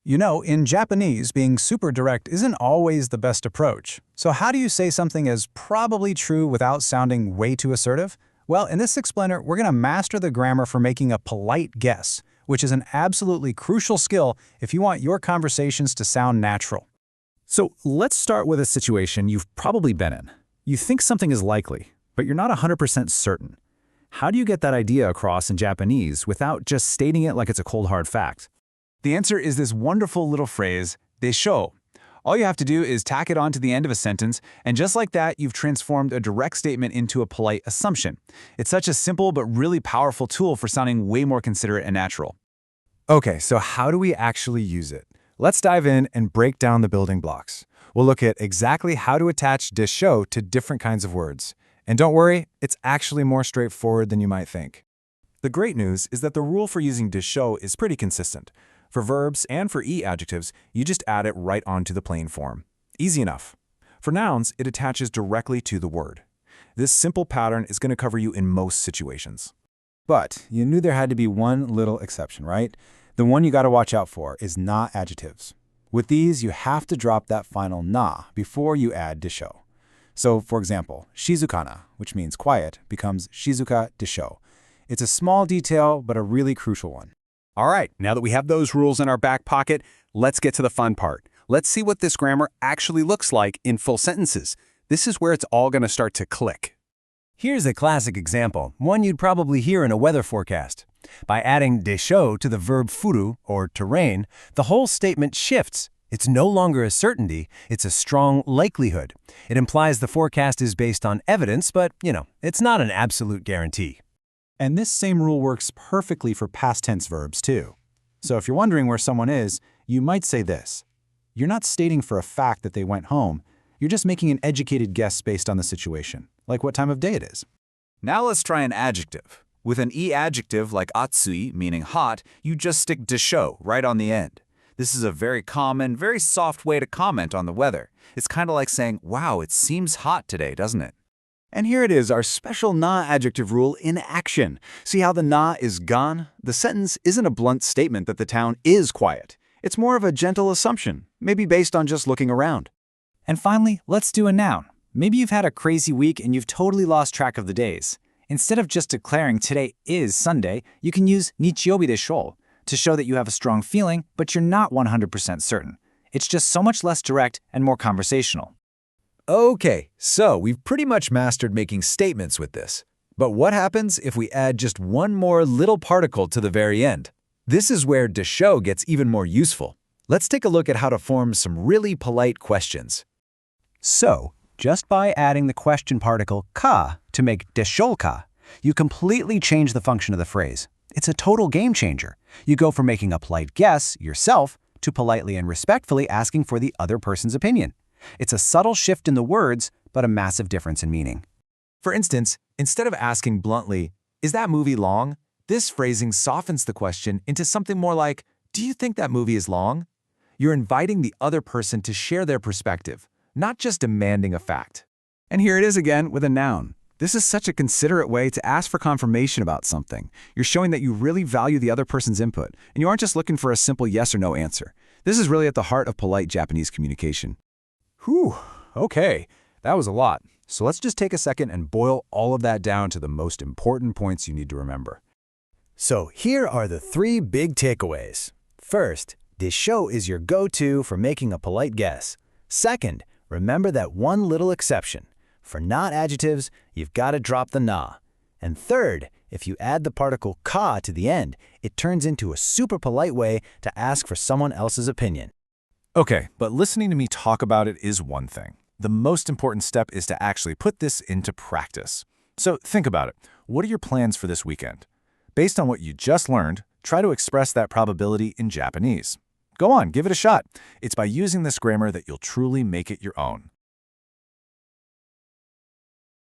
You know, in Japanese, being super direct isn't always the best approach. So how do you say something is probably true without sounding way too assertive? Well, in this explainer, we're going to master the grammar for making a polite guess, which is an absolutely crucial skill if you want your conversations to sound natural. So let's start with a situation you've probably been in. You think something is likely, but you're not 100% certain. How do you get that idea across in Japanese without just stating it like it's a cold hard fact? The answer is this wonderful little phrase, deshō. All you have to do is tack it on to the end of a sentence, and just like that, you've transformed a direct statement into a polite assumption. It's such a simple but really powerful tool for sounding way more considerate and natural. Okay, so how do we actually use it? Let's dive in and break down the building blocks. We'll look at exactly how to attach deshō to different kinds of words. And don't worry, it's actually more straightforward than you might think. The great news is that the rule for using deshō is pretty consistent. For verbs and for adjectives, you just add it right onto the plain form. Easy enough. For nouns, it attaches directly to the word. This simple pattern is going to cover you in most situations. But you knew there had to be one little exception, right? The one you got to watch out for is na adjectives. With these, you have to drop that final na before you add deshō. So, for example, shizukana, which means quiet, becomes shizuka deshō. It's a small detail, but a really crucial one. All right, now that we have those rules in our back pocket, let's get to the fun part. Let's see what this grammar actually looks like in full sentences. This is where it's all going to start to click. Here's a classic example, one you'd probably hear in a weather forecast. By adding deshō to the verb furu, or to rain, the whole statement shifts. It's no longer a certainty, it's a strong likelihood. It implies the forecast is based on evidence, but, it's not an absolute guarantee. And this same rule works perfectly for past tense verbs, too. So if you're wondering where someone is, you might say this. You're not stating for a fact that they went home. You're just making an educated guess based on the situation, like what time of day it is. Now let's try an adjective. With an adjective like atsui, meaning hot, you just stick deshō right on the end. This is a very common, very soft way to comment on the weather. It's kind of like saying, wow, it seems hot today, doesn't it? And here it is, our special na adjective rule in action. See how the na is gone? The sentence isn't a blunt statement that the town is quiet. It's more of a gentle assumption, maybe based on just looking around. And finally, let's do a noun. Maybe you've had a crazy week and you've totally lost track of the days. Instead of just declaring today is Sunday, you can use nichiyobi deshō to show that you have a strong feeling, but you're not 100% certain. It's just so much less direct and more conversational. Okay, so we've pretty much mastered making statements with this. But what happens if we add just one more little particle to the very end? This is where deshō gets even more useful. Let's take a look at how to form some really polite questions. So, just by adding the question particle ka to make deshō ka, you completely change the function of the phrase. It's a total game changer. You go from making a polite guess yourself to politely and respectfully asking for the other person's opinion. It's a subtle shift in the words, but a massive difference in meaning. For instance, instead of asking bluntly, "Is that movie long?" this phrasing softens the question into something more like, "Do you think that movie is long?" You're inviting the other person to share their perspective, not just demanding a fact. And here it is again with a noun. This is such a considerate way to ask for confirmation about something. You're showing that you really value the other person's input, and you aren't just looking for a simple yes or no answer. This is really at the heart of polite Japanese communication. Whew, okay, that was a lot. So let's just take a second and boil all of that down to the most important points you need to remember. So here are the 3 big takeaways. First, deshō is your go-to for making a polite guess. Second, remember that one little exception. For not adjectives, you've got to drop the na. And third, if you add the particle ka to the end, it turns into a super polite way to ask for someone else's opinion. Okay, but listening to me talk about it is one thing. The most important step is to actually put this into practice. So think about it. What are your plans for this weekend? Based on what you just learned, try to express that probability in Japanese. Go on, give it a shot. It's by using this grammar that you'll truly make it your own.